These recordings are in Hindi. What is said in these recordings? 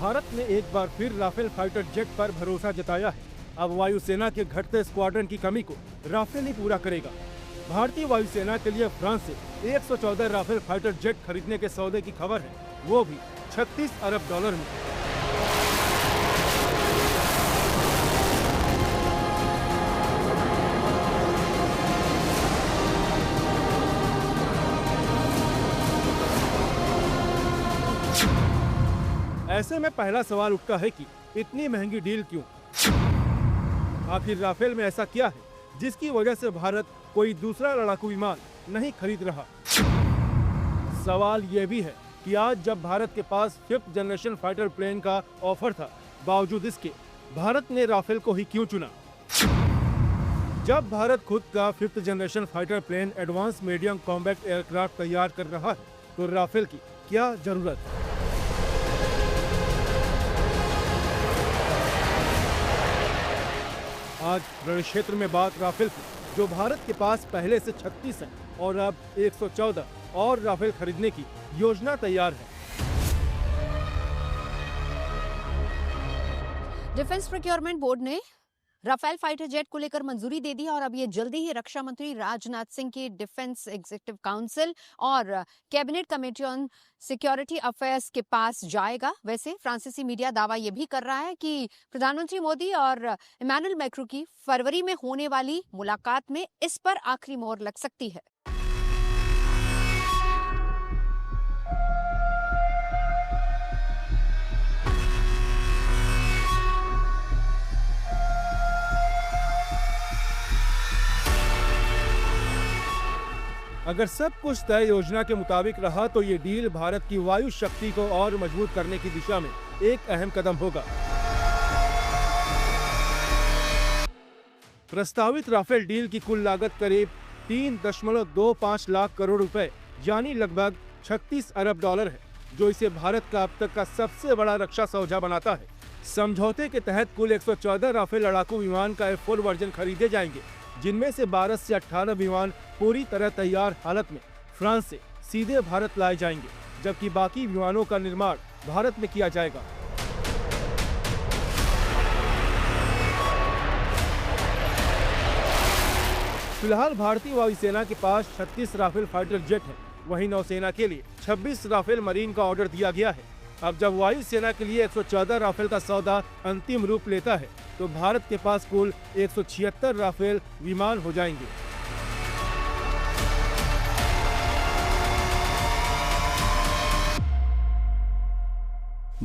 भारत ने एक बार फिर राफेल फाइटर जेट पर भरोसा जताया है। अब वायुसेना के घटते स्क्वाड्रन की कमी को राफेल ही पूरा करेगा। भारतीय वायुसेना के लिए फ्रांस से 114 राफेल फाइटर जेट खरीदने के सौदे की खबर है, वो भी 36 अरब डॉलर में। ऐसे में पहला सवाल उठता है कि इतनी महंगी डील क्यों? आखिर राफेल में ऐसा क्या है जिसकी वजह से भारत कोई दूसरा लड़ाकू विमान नहीं खरीद रहा? सवाल ये भी है कि आज जब भारत के पास 5th जनरेशन फाइटर प्लेन का ऑफर था, बावजूद इसके भारत ने राफेल को ही क्यों चुना? जब भारत खुद का 5th generation fighter plane advance medium combat aircraft तैयार कर रहा है, तो राफेल की क्या जरूरत? आज रण क्षेत्र में बात राफेल की, जो भारत के पास पहले से 36 है और अब 114 और राफेल खरीदने की योजना तैयार है। डिफेंस प्रोक्योरमेंट बोर्ड ने राफेल फाइटर जेट को लेकर मंजूरी दे दी और अब ये जल्दी ही रक्षा मंत्री राजनाथ सिंह की डिफेंस एग्जीक्यूटिव काउंसिल और cabinet committee on security affairs के पास जाएगा। वैसे फ्रांसीसी मीडिया दावा ये भी कर रहा है कि प्रधानमंत्री मोदी और इमैनुअल मैक्रों की फरवरी में होने वाली मुलाकात में इस पर आखिरी मोहर लग सकती है। अगर सब कुछ तय योजना के मुताबिक रहा तो ये डील भारत की वायु शक्ति को और मजबूत करने की दिशा में एक अहम कदम होगा। प्रस्तावित राफेल डील की कुल लागत करीब 3.25 लाख करोड़ रुपए यानी लगभग 36 अरब डॉलर है, जो इसे भारत का अब तक का सबसे बड़ा रक्षा सौदा बनाता है। समझौते के तहत कुल 114 राफेल लड़ाकू विमान का F4 वर्जन खरीदे जाएंगे, जिनमें से 12 से 18 विमान पूरी तरह तैयार हालत में फ्रांस से सीधे भारत लाए जाएंगे, जबकि बाकी विमानों का निर्माण भारत में किया जाएगा। फिलहाल भारतीय वायुसेना के पास 36 राफेल फाइटर जेट है, वहीं नौसेना के लिए 26 राफेल मरीन का ऑर्डर दिया गया है। अब जब वायुसेना के लिए 114 राफेल का सौदा अंतिम रूप लेता है, तो भारत के पास कुल 176 राफेल विमान हो जाएंगे।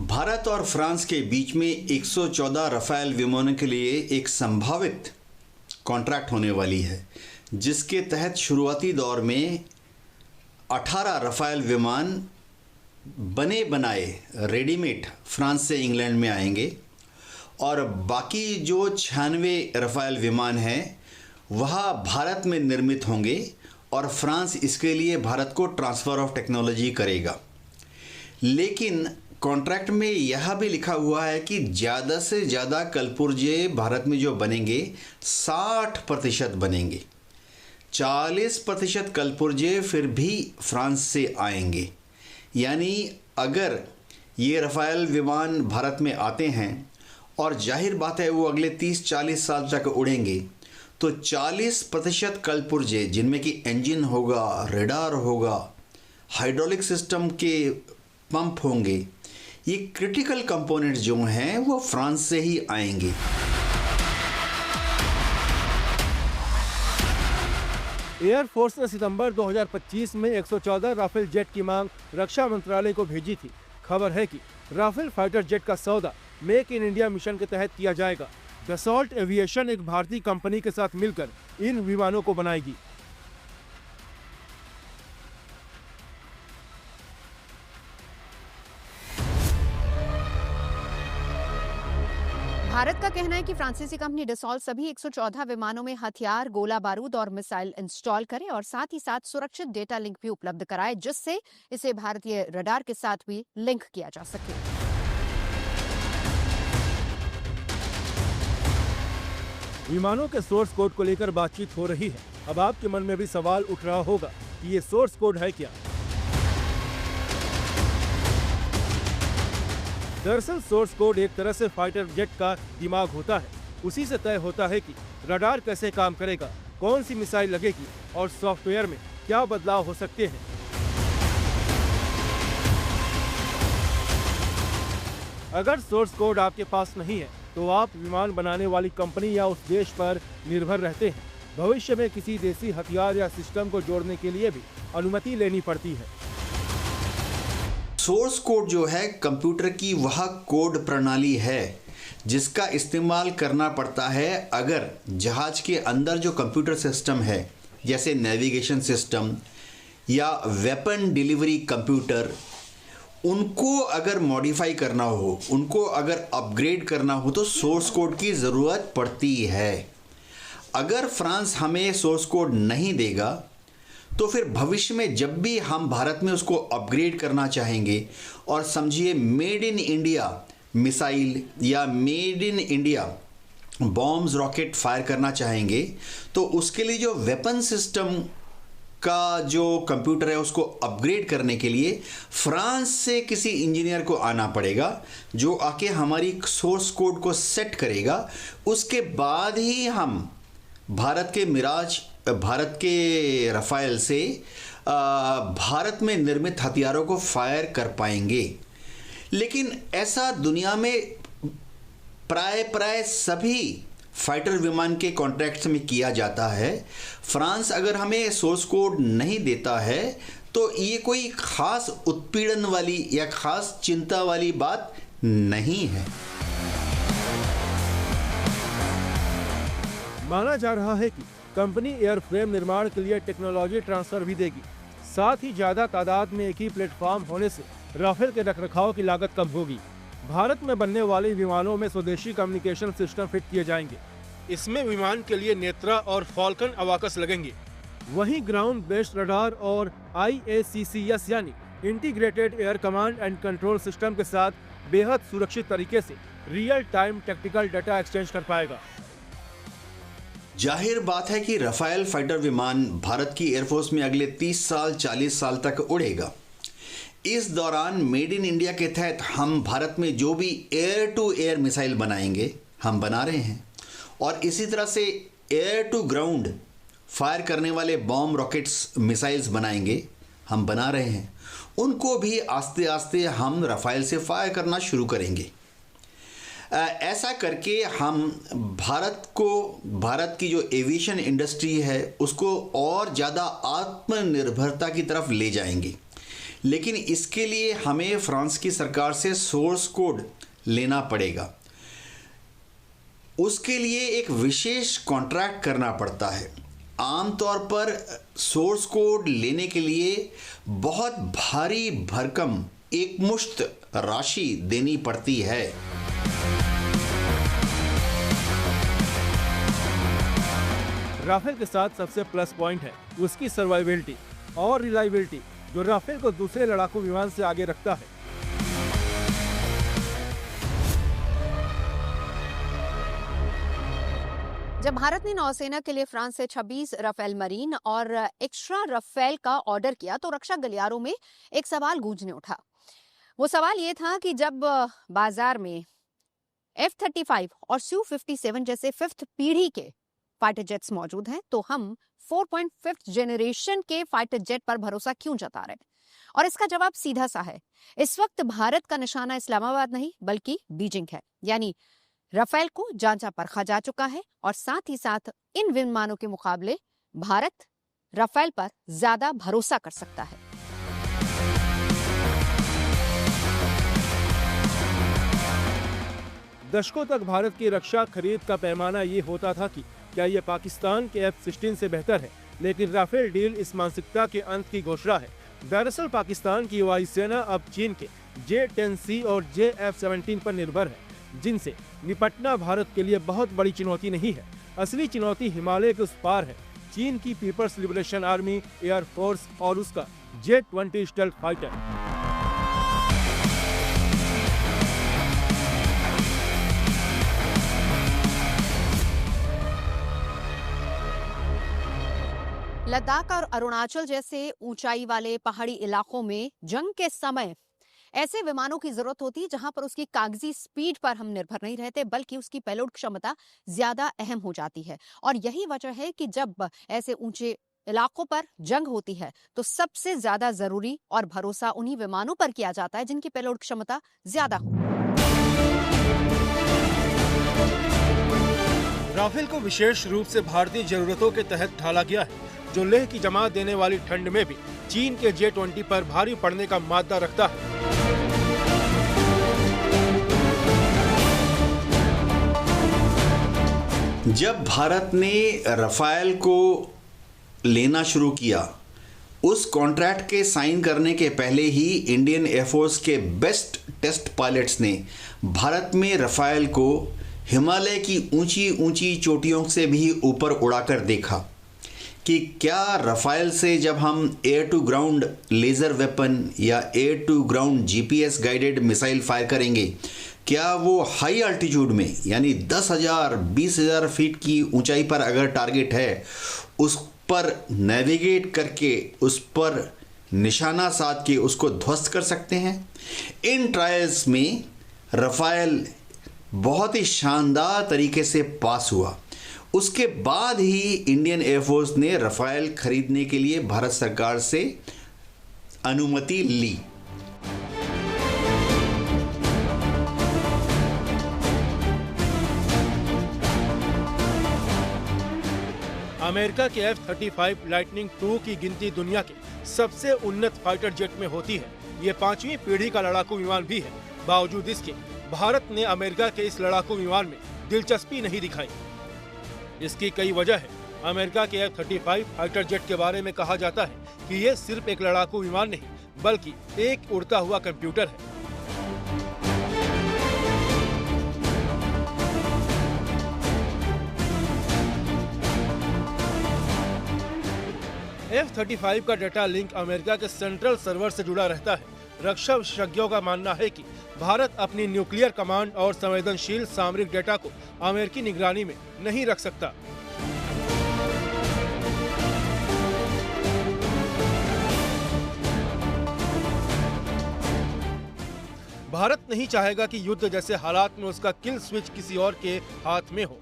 भारत और फ्रांस के बीच में 114 राफेल विमानों के लिए एक संभावित कॉन्ट्रैक्ट होने वाली है, जिसके तहत शुरुआती दौर में 18 राफेल विमान बने बनाए रेडीमेड फ्रांस से इंग्लैंड में आएंगे और बाकी जो 96 राफेल विमान हैं वह भारत में निर्मित होंगे और फ्रांस इसके लिए भारत को ट्रांसफ़र ऑफ टेक्नोलॉजी करेगा। लेकिन कॉन्ट्रैक्ट में यह भी लिखा हुआ है कि ज़्यादा से ज़्यादा कलपुर्जे भारत में जो बनेंगे 60% बनेंगे, 40% कलपुर्जे फिर भी फ्रांस से आएंगे। यानी अगर ये राफेल विमान भारत में आते हैं और जाहिर बात है वो अगले 30-40 साल तक उड़ेंगे, तो 40% कलपुर्जे जिनमें कि इंजन होगा, रडार होगा, हाइड्रोलिक सिस्टम के पंप होंगे, ये क्रिटिकल कंपोनेंट्स जो हैं वो फ्रांस से ही आएंगे। एयरफोर्स ने सितंबर 2025 में 114 राफेल जेट की मांग रक्षा मंत्रालय को भेजी थी। खबर है कि राफेल फाइटर जेट का सौदा मेक इन इंडिया मिशन के तहत किया जाएगा। दसॉल्ट एविएशन एक भारतीय कंपनी के साथ मिलकर इन विमानों को बनाएगी। भारत का कहना है कि फ्रांसीसी कंपनी डसॉल्ट सभी 114 विमानों में हथियार, गोला बारूद और मिसाइल इंस्टॉल करे और साथ ही साथ सुरक्षित डेटा लिंक भी उपलब्ध कराए, जिससे इसे भारतीय रडार के साथ भी लिंक किया जा सके। विमानों के सोर्स कोड को लेकर बातचीत हो रही है। अब आपके मन में भी सवाल उठ रहा होगा कि ये सोर्स कोड है क्या? दरअसल सोर्स कोड एक तरह से फाइटर जेट का दिमाग होता है। उसी से तय होता है कि रडार कैसे काम करेगा, कौन सी मिसाइल लगेगी और सॉफ्टवेयर में क्या बदलाव हो सकते हैं। अगर सोर्स कोड आपके पास नहीं है तो आप विमान बनाने वाली कंपनी या उस देश पर निर्भर रहते हैं। भविष्य में किसी देसी हथियार या सिस्टम को जोड़ने के लिए भी अनुमति लेनी पड़ती है। सोर्स कोड जो है कंप्यूटर की वह कोड प्रणाली है जिसका इस्तेमाल करना पड़ता है अगर जहाज के अंदर जो कंप्यूटर सिस्टम है, जैसे नेविगेशन सिस्टम या वेपन डिलीवरी कंप्यूटर, उनको अगर मॉडिफाई करना हो, उनको अगर अपग्रेड करना हो तो सोर्स कोड की ज़रूरत पड़ती है। अगर फ्रांस हमें सोर्स कोड नहीं देगा तो फिर भविष्य में जब भी हम भारत में उसको अपग्रेड करना चाहेंगे और समझिए मेड इन इंडिया मिसाइल या made in India bombs rocket fire करना चाहेंगे तो उसके लिए जो वेपन सिस्टम का जो कंप्यूटर है उसको अपग्रेड करने के लिए फ्रांस से किसी इंजीनियर को आना पड़ेगा जो आके हमारी सोर्स कोड को सेट करेगा। उसके बाद ही हम भारत के मिराज, भारत के रफाल से भारत में निर्मित हथियारों को फायर कर पाएंगे। लेकिन ऐसा दुनिया में प्राय सभी फाइटर विमान के कॉन्ट्रैक्ट्स में किया जाता है। फ्रांस अगर हमें सोर्स कोड नहीं देता है तो ये कोई खास उत्पीड़न वाली या खास चिंता वाली बात नहीं है। माना जा रहा है कि कंपनी एयरफ्रेम निर्माण के लिए टेक्नोलॉजी ट्रांसफर भी देगी। साथ ही ज्यादा तादाद में एक ही प्लेटफॉर्म होने से राफेल के रखरखाव की लागत कम होगी। भारत में बनने वाले विमानों में स्वदेशी कम्युनिकेशन सिस्टम फिट किए जाएंगे। इसमें विमान के लिए नेत्रा और फॉल्कन अवाकस लगेंगे। वहीं ग्राउंड बेस्ड रडार और IACCS यानी integrated air command and control system के साथ बेहद सुरक्षित तरीके से real time tactical data exchange कर पाएगा। जाहिर बात है कि रफाल फाइटर विमान भारत की एयरफोर्स में अगले 30 साल 40 साल तक उड़ेगा। इस दौरान मेड इन इंडिया के तहत हम भारत में जो भी एयर टू एयर मिसाइल बनाएंगे हम बना रहे हैं, और इसी तरह से एयर टू ग्राउंड फायर करने वाले बॉम्ब रॉकेट्स मिसाइल्स बनाएंगे हम बना रहे हैं। उनको भी आस्ते आस्ते हम रफाल से फायर करना शुरू करेंगे। ऐसा करके हम भारत की जो एविएशन इंडस्ट्री है उसको और ज़्यादा आत्मनिर्भरता की तरफ ले जाएंगे। लेकिन इसके लिए हमें फ्रांस की सरकार से सोर्स कोड लेना पड़ेगा। उसके लिए एक विशेष कॉन्ट्रैक्ट करना पड़ता है। आमतौर पर सोर्स कोड लेने के लिए बहुत भारी भरकम एकमुश्त राशि देनी पड़ती है। राफेल के साथ सबसे प्लस पॉइंट है उसकी सर्वाइवेबिलिटी और रिलायबिलिटी, जो राफेल को दूसरे लड़ाकू विमान से आगे रखता है। जब भारत ने नौसेना के लिए फ्रांस से 26 राफेल मरीन और एक्स्ट्रा राफेल का ऑर्डर किया तो रक्षा गलियारों में एक सवाल गूंजने उठा। वो सवाल ये था कि जब बाजार में F-35 और Su-57 जैसे 5th पीढ़ी के फाइटर जेट्स मौजूद हैं तो हम 4.5th जनरेशन के फाइटर जेट पर भरोसा क्यों जता रहे हैं? और इसका जवाब सीधा सा है। इस वक्त भारत का निशाना इस्लामाबाद नहीं बल्कि बीजिंग है। यानी राफेल को जांचा परखा जा चुका है और साथ ही साथ इन विमानों के मुकाबले भारत राफेल पर ज्यादा भरोसा कर सकता है। दशकों तक भारत की रक्षा खरीद का पैमाना ये होता था कि क्या ये पाकिस्तान के F-16 से बेहतर है, लेकिन राफेल डील इस मानसिकता के अंत की घोषणा है। दरअसल पाकिस्तान की वायुसेना अब चीन के J-10C और J-F-17 पर निर्भर है, जिनसे निपटना भारत के लिए बहुत बड़ी चुनौती नहीं है। असली चुनौती हिमालय के उस पार है, चीन की पीपल्स लिबरेशन आर्मी, एयरफोर्स और उसका J-20 स्टेल्थ फाइटर। लद्दाख और अरुणाचल जैसे ऊंचाई वाले पहाड़ी इलाकों में जंग के समय ऐसे विमानों की जरूरत होती है जहां पर उसकी कागजी स्पीड पर हम निर्भर नहीं रहते, बल्कि उसकी पेलोड क्षमता ज्यादा अहम हो जाती है। और यही वजह है कि जब ऐसे ऊंचे इलाकों पर जंग होती है तो सबसे ज्यादा जरूरी और भरोसा उन्हीं विमानों पर किया जाता है जिनकी पेलोड क्षमता ज्यादा हो। राफेल को विशेष रूप से भारतीय जरूरतों के तहत ढाला गया है, जो लेह की जमा देने वाली ठंड में भी चीन के J-20 पर भारी पड़ने का मादा रखता है। जब भारत ने राफेल को लेना शुरू किया, उस कॉन्ट्रैक्ट के साइन करने के पहले ही इंडियन एयरफोर्स के बेस्ट टेस्ट पायलट्स ने भारत में राफेल को हिमालय की ऊंची ऊंची चोटियों से भी ऊपर उड़ाकर देखा कि क्या राफेल से जब हम air to ground laser weapon या air to ground GPS guided missile fire करेंगे, क्या वो हाई अल्टीट्यूड में यानी 10,000 20,000 फीट की ऊंचाई पर अगर टारगेट है, उस पर नेविगेट करके उस पर निशाना साध के उसको ध्वस्त कर सकते हैं। इन ट्रायल्स में राफेल बहुत ही शानदार तरीके से पास हुआ। उसके बाद ही इंडियन एयरफोर्स ने राफेल खरीदने के लिए भारत सरकार से अनुमति ली। अमेरिका के F-35 लाइटनिंग II की गिनती दुनिया के सबसे उन्नत फाइटर जेट में होती है। ये 5वीं पीढ़ी का लड़ाकू विमान भी है। बावजूद इसके भारत ने अमेरिका के इस लड़ाकू विमान में दिलचस्पी नहीं दिखाई। इसकी कई वजह है। अमेरिका के F-35 फाइटर जेट के बारे में कहा जाता है कि ये सिर्फ एक लड़ाकू विमान नहीं, बल्कि एक उड़ता हुआ कंप्यूटर है। F-35 का डेटा लिंक अमेरिका के सेंट्रल सर्वर से जुड़ा रहता है। रक्षा विशेषज्ञों का मानना है कि भारत अपनी न्यूक्लियर कमांड और संवेदनशील सामरिक डेटा को अमेरिकी निगरानी में नहीं रख सकता। भारत नहीं चाहेगा कि युद्ध जैसे हालात में उसका किल स्विच किसी और के हाथ में हो।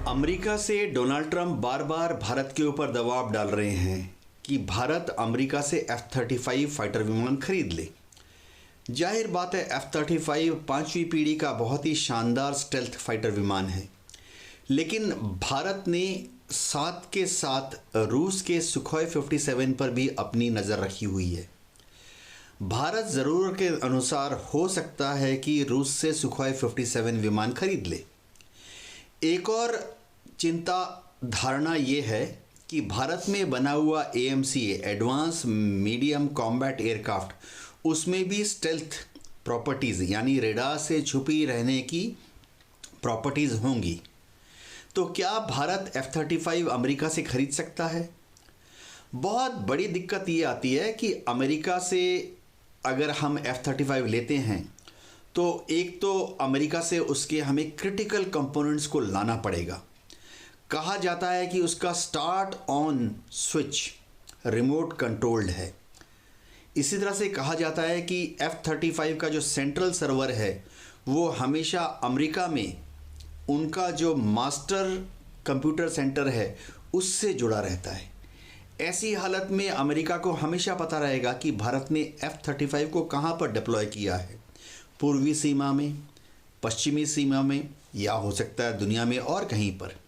अमेरिका से डोनाल्ड ट्रंप बार बार भारत के ऊपर दबाव डाल रहे हैं कि भारत अमेरिका से F-35 फाइटर विमान खरीद ले। जाहिर बात है, F-35 5वीं पीढ़ी का बहुत ही शानदार स्टेल्थ फाइटर विमान है, लेकिन भारत ने साथ के साथ रूस के सुखोई 57 पर भी अपनी नज़र रखी हुई है। भारत ज़रूरत के अनुसार हो सकता है कि रूस से सुखोई 57 विमान खरीद ले। एक और चिंता धारणा ये है कि भारत में बना हुआ AMCA advance medium combat aircraft, उसमें भी स्टेल्थ प्रॉपर्टीज़ यानी रेडार से छुपी रहने की प्रॉपर्टीज़ होंगी। तो क्या भारत F-35 अमेरिका से खरीद सकता है? बहुत बड़ी दिक्कत ये आती है कि अमेरिका से अगर हम F-35 लेते हैं तो एक तो अमेरिका से उसके हमें क्रिटिकल कंपोनेंट्स को लाना पड़ेगा। कहा जाता है कि उसका start on switch remote controlled है। इसी तरह से कहा जाता है कि F-35 का जो सेंट्रल सर्वर है वो हमेशा अमेरिका में उनका जो मास्टर कंप्यूटर सेंटर है उससे जुड़ा रहता है। ऐसी हालत में अमेरिका को हमेशा पता रहेगा कि भारत ने F-35 को कहाँ पर डिप्लॉय किया है, पूर्वी सीमा में, पश्चिमी सीमा में, या हो सकता है दुनिया में और कहीं पर।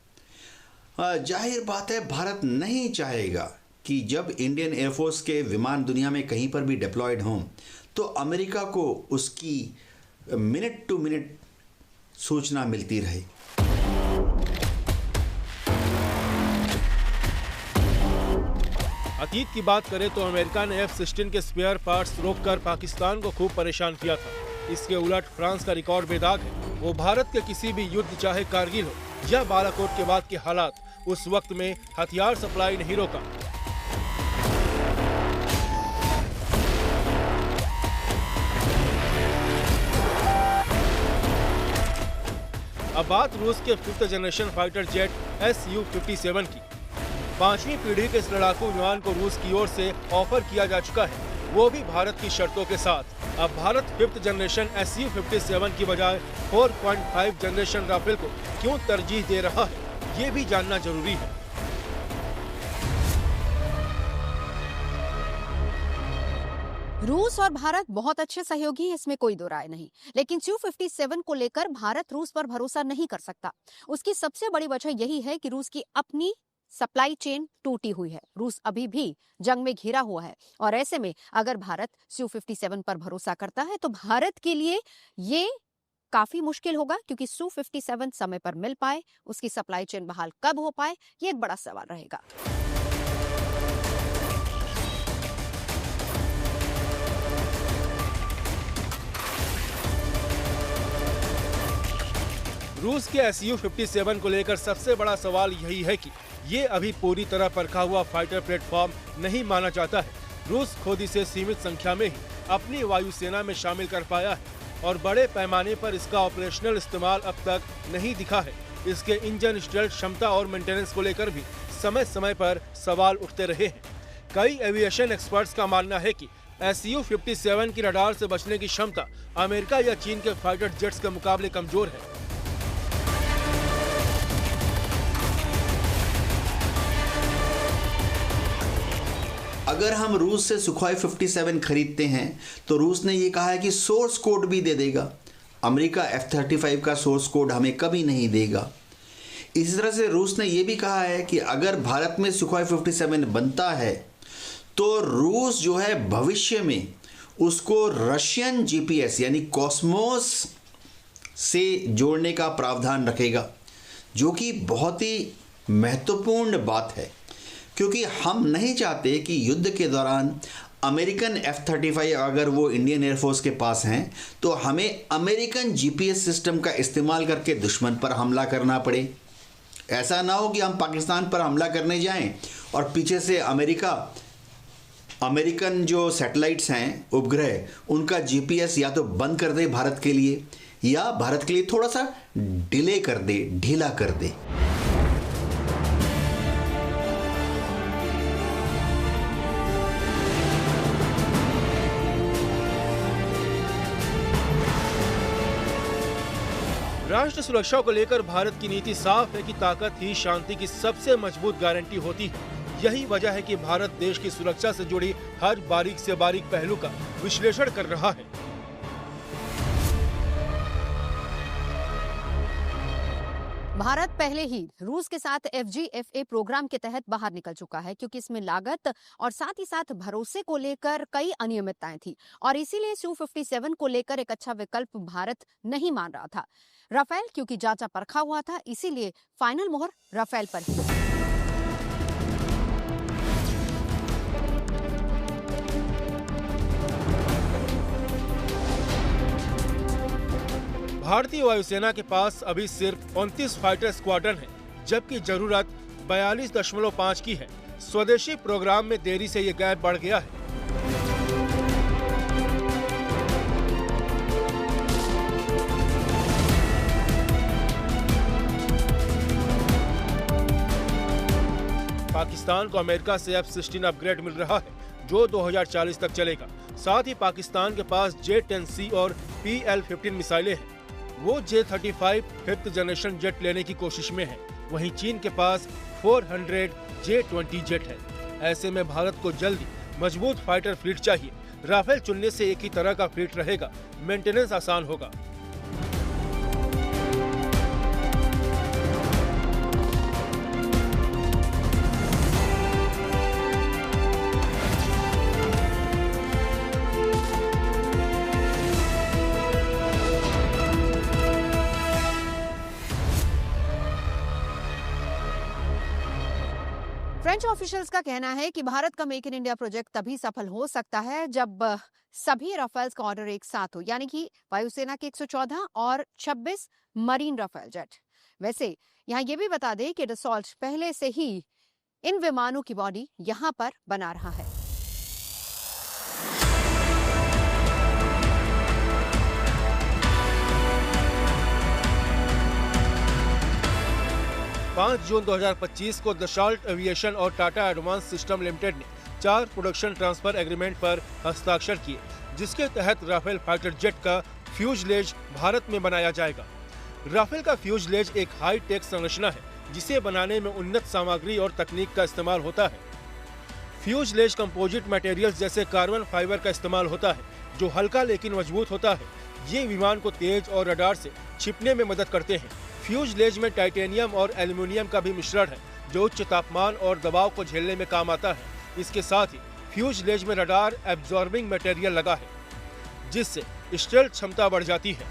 जाहिर बात है, भारत नहीं चाहेगा कि जब इंडियन एयरफोर्स के विमान दुनिया में कहीं पर भी डिप्लॉयड हों तो अमेरिका को उसकी मिनट टू मिनट सूचना मिलती रहे। अतीत की बात करें तो अमेरिका ने F-16 के स्पेयर पार्ट्स रोककर पाकिस्तान को खूब परेशान किया था। इसके उलट फ्रांस का रिकॉर्ड बेदाग है। वो भारत के किसी भी युद्ध, चाहे कारगिल हो या बालाकोट के बाद के हालात, उस वक्त में हथियार सप्लाई नहीं रोका। अब बात रूस के 5th generation fighter jet Su-57 की। 5वीं पीढ़ी के इस लड़ाकू विमान को रूस की ओर से ऑफर किया जा चुका है, वो भी भारत की शर्तों के साथ। अब भारत 5th जनरेशन Su-57 की बजाय 4.5 जनरेशन राफेल को क्यों तरजीह दे रहा है, ये भी जानना जरूरी है। रूस और भारत बहुत अच्छे सहयोगी हैं, इसमें कोई दो राय नहीं। लेकिन Su-57 को लेकर भारत रूस पर भरोसा नहीं कर सकता। उसकी सबसे बड़ी वजह यही है कि रूस की अपनी सप्लाई चेन टूटी हुई है। रूस अभी भी जंग में घिरा हुआ है और ऐसे में अगर भारत Su-57 पर भरोसा करता है तो भारत के लिए ये काफी मुश्किल होगा, क्योंकि Su-57 समय पर मिल पाए, उसकी सप्लाई चेन बहाल कब हो पाए, ये एक बड़ा सवाल रहेगा। रूस के Su-57 को लेकर सबसे बड़ा सवाल यही है कि ये अभी पूरी तरह परखा हुआ फाइटर प्लेटफॉर्म नहीं माना जाता है। रूस खुद इसे सीमित संख्या में ही अपनी वायुसेना में शामिल कर पाया है और बड़े पैमाने पर इसका ऑपरेशनल इस्तेमाल अब तक नहीं दिखा है। इसके इंजन स्टेल्थ क्षमता और मेंटेनेंस को लेकर भी समय समय पर सवाल उठते रहे हैं। कई एविएशन एक्सपर्ट्स का मानना है कि Su-57 की रडार से बचने की क्षमता अमेरिका या चीन के फाइटर जेट्स के मुकाबले कमजोर है। अगर हम रूस से सुखोई 57 खरीदते हैं तो रूस ने ये कहा है कि सोर्स कोड भी दे देगा। अमेरिका F-35 का सोर्स कोड हमें कभी नहीं देगा। इसी तरह से रूस ने ये भी कहा है कि अगर भारत में सुखोई 57 बनता है तो रूस जो है भविष्य में उसको रशियन GPS यानी कॉस्मोस से जोड़ने का प्रावधान रखेगा, जो कि बहुत ही महत्वपूर्ण बात है, क्योंकि हम नहीं चाहते कि युद्ध के दौरान अमेरिकन F-35 अगर वो इंडियन एयरफोर्स के पास हैं तो हमें अमेरिकन GPS सिस्टम का इस्तेमाल करके दुश्मन पर हमला करना पड़े। ऐसा ना हो कि हम पाकिस्तान पर हमला करने जाएं और पीछे से अमेरिकन जो सैटेलाइट्स हैं, उपग्रह, उनका GPS या तो बंद कर दे भारत के लिए, या भारत के लिए थोड़ा सा डिले कर दे, ढीला कर दे। राष्ट्र सुरक्षा को लेकर भारत की नीति साफ है कि ताकत ही शांति की सबसे मजबूत गारंटी होती है। यही वजह है कि भारत देश की सुरक्षा से जुड़ी हर बारीक से बारीक पहलू का विश्लेषण कर रहा है। भारत पहले ही रूस के साथ FGFA प्रोग्राम के तहत बाहर निकल चुका है, क्योंकि इसमें लागत और साथ ही साथ भरोसे को लेकर कई अनियमितताएं थी और इसीलिए Su-57 को लेकर एक अच्छा विकल्प भारत नहीं मान रहा था। राफेल क्योंकि जांचा परखा हुआ था, इसीलिए फाइनल मोहर राफेल पर ही। भारतीय वायुसेना के पास अभी सिर्फ 29 फाइटर स्क्वाड्रन है, जबकि जरूरत 42.5 की है। स्वदेशी प्रोग्राम में देरी से ये गैप बढ़ गया है। पाकिस्तान को अमेरिका से F-16 अपग्रेड मिल रहा है, जो 2040 तक चलेगा। साथ ही पाकिस्तान के पास J-10C और PL-15 मिसाइलें हैं। वो J-35 5th जनरेशन जेट लेने की कोशिश में है। वहीं चीन के पास 400 J-20 जेट है। ऐसे में भारत को जल्दी मजबूत फाइटर फ्लीट चाहिए। राफेल चुनने से एक ही तरह का फ्लीट रहेगा, मेंटेनेंस आसान होगा। फ्रेंच ऑफिशियल्स का कहना है कि भारत का मेक इन इंडिया प्रोजेक्ट तभी सफल हो सकता है जब सभी राफेल्स का ऑर्डर एक साथ हो, यानी कि वायुसेना के 114 और 26 मरीन राफेल जेट। वैसे यहाँ ये भी बता दें कि डसॉल्ट पहले से ही इन विमानों की बॉडी यहाँ पर बना रहा है। 5 जून 2025 को दसाल्ट एविएशन और टाटा एडवांस सिस्टम लिमिटेड ने 4 प्रोडक्शन ट्रांसफर एग्रीमेंट पर हस्ताक्षर किए, जिसके तहत राफेल फाइटर जेट का फ्यूजलेज भारत में बनाया जाएगा। राफेल का फ्यूजलेज एक हाई टेक संरचना है, जिसे बनाने में उन्नत सामग्री और तकनीक का इस्तेमाल होता है। फ्यूजलेज कंपोजिट मटेरियल्स जैसे कार्बन फाइबर का इस्तेमाल होता है, जो हल्का लेकिन मजबूत होता है। ये विमान को तेज और रडार से छिपने में मदद करते हैं। फ्यूजलेज में टाइटेनियम और एल्युमिनियम का भी मिश्रण है, जो उच्च तापमान और दबाव को झेलने में काम आता है। इसके साथ ही फ्यूजलेज में रडार एब्जॉर्बिंग मटेरियल लगा है, जिससे स्टेल्थ क्षमता बढ़ जाती है।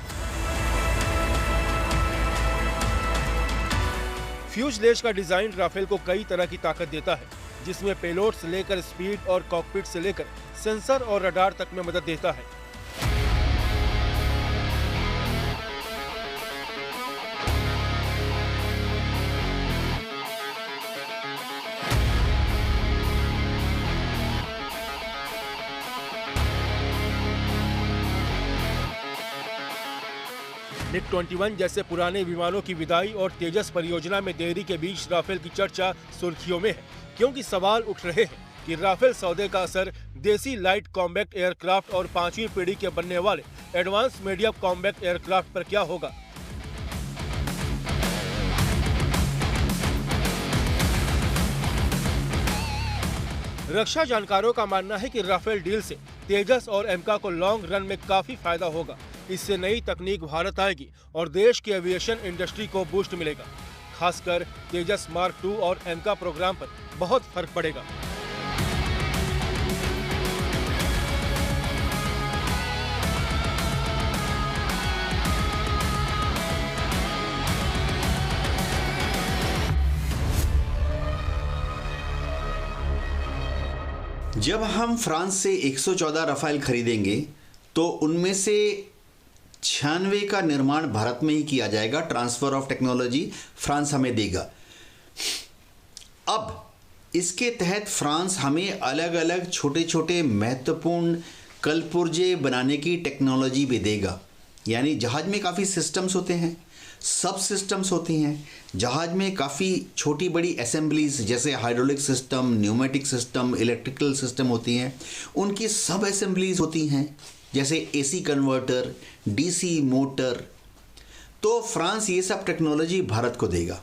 फ्यूजलेज का डिजाइन राफेल को कई तरह की ताकत देता है, जिसमें पेलोड से लेकर स्पीड और कॉकपिट से लेकर सेंसर और रडार तक में मदद देता है। मिग 21 जैसे पुराने विमानों की विदाई और तेजस परियोजना में देरी के बीच राफेल की चर्चा सुर्खियों में है, क्योंकि सवाल उठ रहे हैं कि राफेल सौदे का असर देसी लाइट कॉम्बैक्ट एयरक्राफ्ट और 5वीं पीढ़ी के बनने वाले एडवांस मीडियम कॉम्बैक्ट एयरक्राफ्ट पर क्या होगा। रक्षा जानकारों का मानना है कि राफेल डील से तेजस और एमका को लॉन्ग रन में काफी फायदा होगा। इससे नई तकनीक भारत आएगी और देश की एविएशन इंडस्ट्री को बूस्ट मिलेगा। खासकर तेजस मार्क 2 और एमका प्रोग्राम पर बहुत फर्क पड़ेगा। जब हम फ्रांस से 114 रफाल खरीदेंगे तो उनमें से 96 का निर्माण भारत में ही किया जाएगा। ट्रांसफर ऑफ टेक्नोलॉजी फ्रांस हमें देगा। अब इसके तहत फ्रांस हमें अलग अलग छोटे छोटे महत्वपूर्ण कलपुर्जे बनाने की टेक्नोलॉजी भी देगा। यानी जहाज में काफ़ी सिस्टम्स होते हैं, सब सिस्टम्स होती हैं। जहाज में काफ़ी छोटी बड़ी असेंबलीज जैसे hydraulic system, pneumatic system, electrical system होती हैं, उनकी सब असेंबलीज होती हैं, जैसे एसी कन्वर्टर, डीसी मोटर। तो फ्रांस ये सब टेक्नोलॉजी भारत को देगा।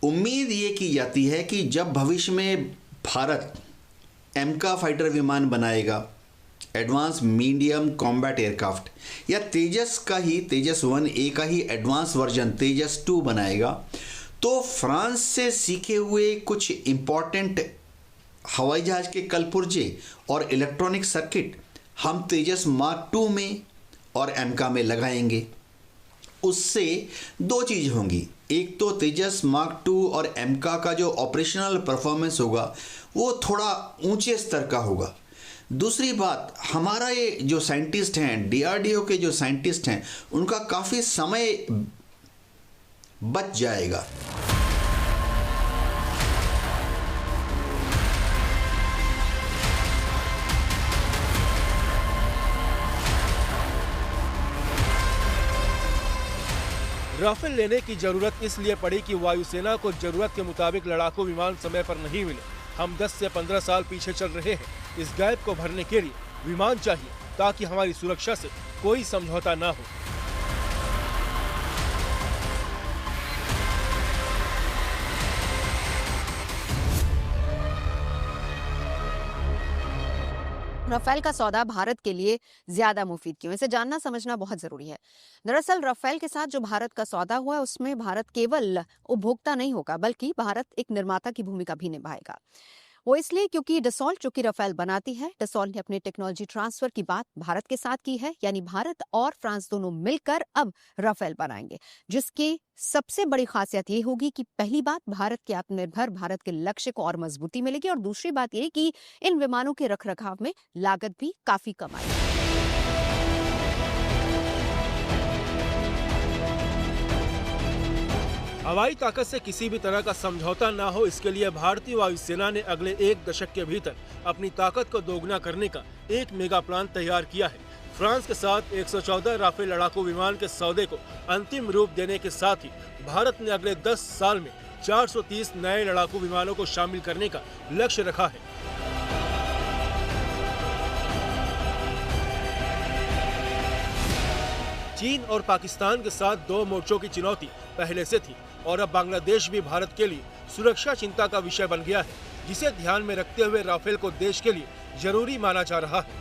उम्मीद ये की जाती है कि जब भविष्य में भारत एमका फाइटर विमान बनाएगा, एडवांस मीडियम कॉम्बैट एयरक्राफ्ट, या तेजस का ही तेजस 1A का ही एडवांस वर्जन तेजस 2 बनाएगा, तो फ्रांस से सीखे हुए कुछ इम्पॉर्टेंट हवाई जहाज के कलपुर्जे और इलेक्ट्रॉनिक सर्किट हम तेजस मार्क 2 में और एमका में लगाएंगे। उससे दो चीज़ होंगी। एक तो तेजस मार्क 2 और एमका का जो ऑपरेशनल परफॉर्मेंस होगा वो थोड़ा ऊंचे स्तर का होगा। दूसरी बात, हमारा ये जो साइंटिस्ट हैं, डीआरडीओ के जो साइंटिस्ट हैं, उनका काफ़ी समय बच जाएगा। राफेल लेने की जरूरत इसलिए पड़ी कि वायुसेना को जरूरत के मुताबिक लड़ाकू विमान समय पर नहीं मिले। हम 10 से 15 साल पीछे चल रहे हैं। इस गैप को भरने के लिए विमान चाहिए, ताकि हमारी सुरक्षा से कोई समझौता ना हो। राफेल का सौदा भारत के लिए ज्यादा मुफीद क्यों, इसे जानना समझना बहुत जरूरी है। दरअसल राफेल के साथ जो भारत का सौदा हुआ है उसमें भारत केवल उपभोक्ता नहीं होगा, बल्कि भारत एक निर्माता की भूमिका भी निभाएगा। वो इसलिए क्योंकि डसॉल्ट जो कि राफेल बनाती है, डसॉल्ट ने अपने टेक्नोलॉजी ट्रांसफर की बात भारत के साथ की है। यानी भारत और फ्रांस दोनों मिलकर अब राफेल बनाएंगे, जिसकी सबसे बड़ी खासियत ये होगी कि पहली बात, भारत के आत्मनिर्भर भारत के लक्ष्य को और मजबूती मिलेगी, और दूसरी बात ये कि इन विमानों के रखरखाव में लागत भी काफी कम आएगी। हवाई ताकत से किसी भी तरह का समझौता ना हो, इसके लिए भारतीय वायुसेना ने अगले 1 दशक के भीतर अपनी ताकत को दोगुना करने का एक मेगा प्लान तैयार किया है। फ्रांस के साथ 114 राफेल लड़ाकू विमान के सौदे को अंतिम रूप देने के साथ ही भारत ने अगले 10 साल में 430 नए लड़ाकू विमानों को शामिल करने का लक्ष्य रखा है। चीन और पाकिस्तान के साथ दो मोर्चों की चुनौती पहले से थी और अब बांग्लादेश भी भारत के लिए सुरक्षा चिंता का विषय बन गया है, जिसे ध्यान में रखते हुए राफेल को देश के लिए जरूरी माना जा रहा है।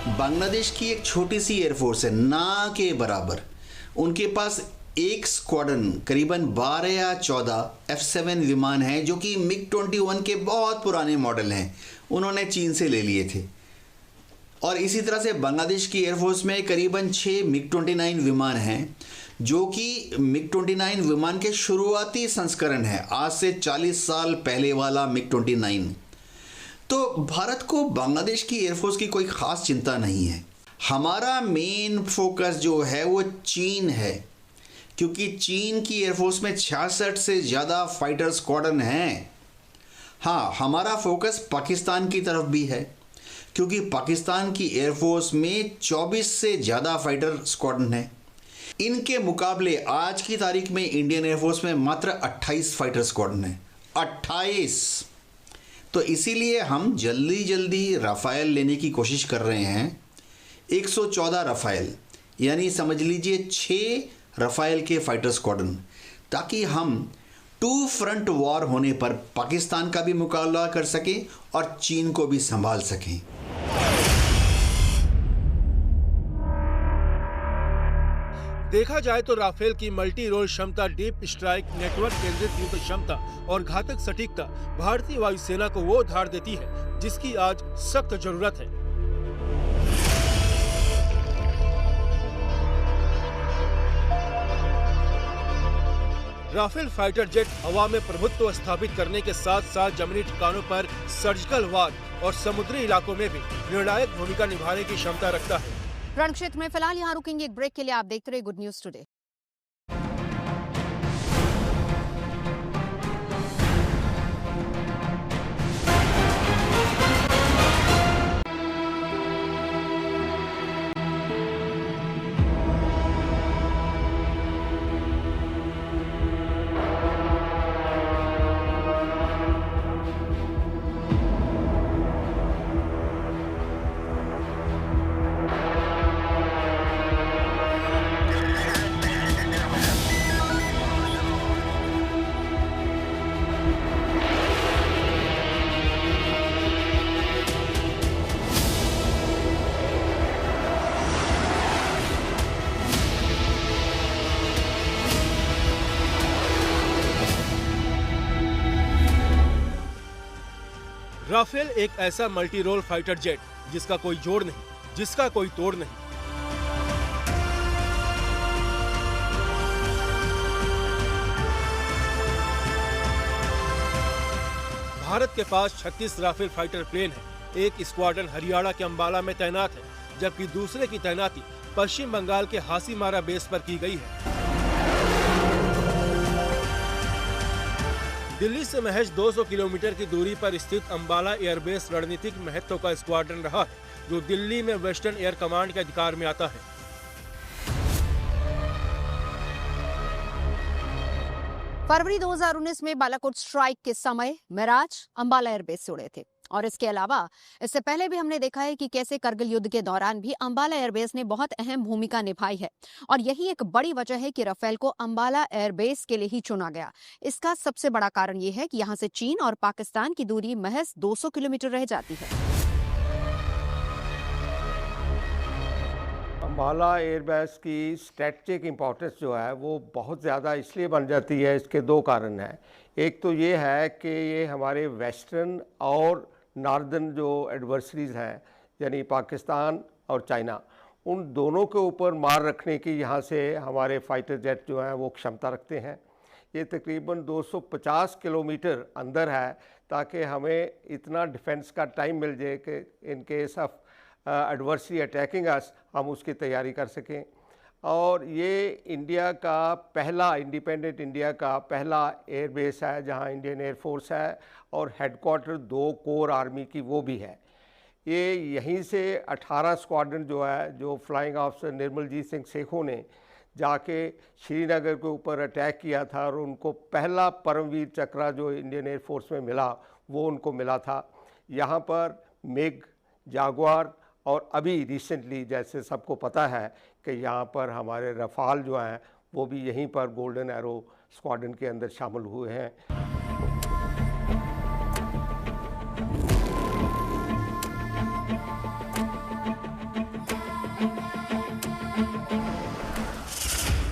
बांग्लादेश की एक छोटी सी एयरफोर्स है, ना के बराबर। उनके पास एक स्क्वाड्रन करीबन 12 या 14 F-7 विमान हैं जो कि MiG-21 के बहुत पुराने मॉडल हैं, उन्होंने चीन से ले लिए थे। और इसी तरह से बांग्लादेश की एयरफोर्स में करीबन 6 MiG-29 विमान हैं जो कि MiG-29 विमान के शुरुआती संस्करण है, आज से 40 साल पहले वाला MiG-29। तो भारत को बांग्लादेश की एयरफोर्स की कोई ख़ास चिंता नहीं है। हमारा मेन फोकस जो है वो चीन है, क्योंकि चीन की एयरफोर्स में 66 से ज़्यादा फाइटर स्क्वाड्रन हैं। हाँ, हमारा फोकस पाकिस्तान की तरफ भी है, क्योंकि पाकिस्तान की एयरफोर्स में 24 से ज़्यादा फाइटर स्क्वाड्रन हैं। इनके मुकाबले आज की तारीख में इंडियन एयरफोर्स में मात्र 28 फाइटर स्क्वाड्रन हैं, 28। तो इसीलिए हम जल्दी राफेल लेने की कोशिश कर रहे हैं। 114 राफेल, यानी समझ लीजिए 6 राफेल के फाइटर स्क्वाड्रन, ताकि हम 2 फ्रंट वॉर होने पर पाकिस्तान का भी मुकाबला कर सकें और चीन को भी संभाल सकें। देखा जाए तो राफेल की मल्टी रोल क्षमता, डीप स्ट्राइक, नेटवर्क केंद्रित युद्ध क्षमता और घातक सटीकता भारतीय वायुसेना को वो धार देती है जिसकी आज सख्त जरूरत है। राफेल फाइटर जेट हवा में प्रभुत्व स्थापित करने के साथ साथ जमीनी ठिकानों पर सर्जिकल वार और समुद्री इलाकों में भी निर्णायक भूमिका निभाने की क्षमता रखता है। रण क्षेत्र में फिलहाल यहाँ रुकेंगे एक ब्रेक के लिए। आप देखते रहिए गुड न्यूज टुडे। राफेल एक ऐसा मल्टी रोल फाइटर जेट जिसका कोई जोड़ नहीं, जिसका कोई तोड़ नहीं। भारत के पास 36 राफेल फाइटर प्लेन है। एक स्क्वाड्रन हरियाणा के अंबाला में तैनात है, जबकि दूसरे की तैनाती पश्चिम बंगाल के हासीमारा बेस पर की गई है। दिल्ली से महज 200 किलोमीटर की दूरी पर स्थित अंबाला एयरबेस रणनीतिक महत्व का स्क्वाड्रन रहा है, जो दिल्ली में वेस्टर्न एयर कमांड के अधिकार में आता है। फरवरी 2019 में बालाकोट स्ट्राइक के समय मिराज अंबाला एयरबेस से उड़े थे और इसके अलावा इससे पहले भी हमने देखा है कि कैसे करगिल युद्ध के दौरान भी अंबाला एयरबेस ने बहुत अहम भूमिका निभाई है और यही एक बड़ी वजह है कि राफेल को अंबाला एयरबेस के लिए ही चुना गया। इसका सबसे बड़ा कारण यह है कि यहां से चीन और पाकिस्तान की दूरी महज 200 किलोमीटर रह जाती है। अंबाला एयरबेस की स्ट्रेटजिक इम्पोर्टेंस जो है वो बहुत ज़्यादा इसलिए बन जाती है, इसके दो कारण हैं। एक तो ये है कि ये हमारे वेस्टर्न और नॉर्दर्न जो एडवर्सरीज़ हैं, यानी पाकिस्तान और चाइना, उन दोनों के ऊपर मार रखने की यहाँ से हमारे फाइटर जेट जो हैं वो क्षमता रखते हैं। ये तकरीबन 250 किलोमीटर अंदर है, ताकि हमें इतना डिफेंस का टाइम मिल जाए कि in case of adversary attacking us हम उसकी तैयारी कर सकें। और ये इंडिया का पहला, इंडिपेंडेंट इंडिया का पहला एयरबेस है जहां इंडियन एयरफोर्स है और हेडक्वार्टर 2 कोर आर्मी की वो भी है। ये यहीं से 18 स्क्वाड्रन जो है, जो फ्लाइंग ऑफिसर निर्मलजीत सिंह सेखों ने जाके श्रीनगर के ऊपर अटैक किया था और उनको पहला परमवीर चक्र जो इंडियन एयरफोर्स में मिला वो उनको मिला था। यहाँ पर मिग, जागुआर और अभी रिसेंटली जैसे सबको पता है कि यहाँ पर हमारे रफाल जो हैं वो भी यहीं पर गोल्डन एरो स्क्वाड्रन के अंदर शामिल हुए हैं।